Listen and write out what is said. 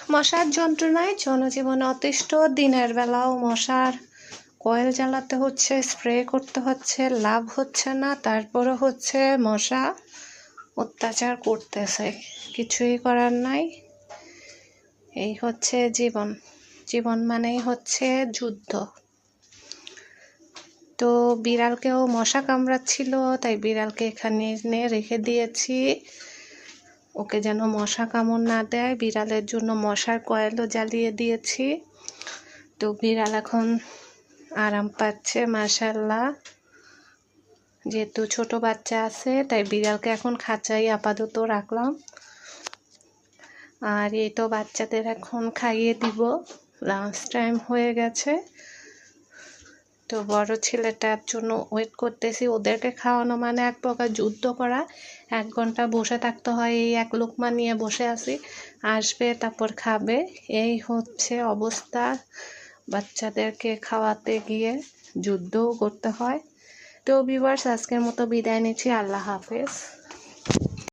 মশার যন্ত্রণায় জনজীবন অতিষ্ঠ। দিনের বেলাও মশার কয়েল জ্বালাতে হচ্ছে, স্প্রে করতে হচ্ছে, লাভ হচ্ছে না, তারপরও হচ্ছে মশা অত্যাচার করতেছে, কিছুই করার নাই। এই হচ্ছে জীবন। জীবন মানেই হচ্ছে যুদ্ধ। তো বিড়ালকেও মশা কামড়াচ্ছিল, তাই বিড়ালকে এখানে এনে রেখে দিয়েছি, ওকে যেন মশা কামড় না দেয়। বিড়ালের জন্য মশার কয়েলও জ্বালিয়ে দিয়েছি। তো বিড়াল এখন আরাম পাচ্ছে মাশাআল্লাহ। যেহেতু ছোট বাচ্চা আছে তাই বিড়ালকে এখন খাঁচাই আপাতত রাখলাম। আর এই তো বাচ্চাদের এখন খাইয়ে দিব, লাঞ্চ টাইম হয়ে গেছে। তো বড় ছেলেটার জন্য ওয়েট করতেছি। ওদেরকে খাওয়ানো মানে এক প্রকার যুদ্ধ করা। 1 ঘন্টা বসে থাকতে হয়, এই এক লোকমা নিয়ে বসে আছি, আসবে তারপর খাবে। এই হচ্ছে অবস্থা। বাচ্চাদেরকে খাওয়াতে গিয়ে যুদ্ধও করতে হয়। তো ভিউয়ার্স, আজকের মতো বিদায় নিচ্ছি। আল্লাহ হাফেজ।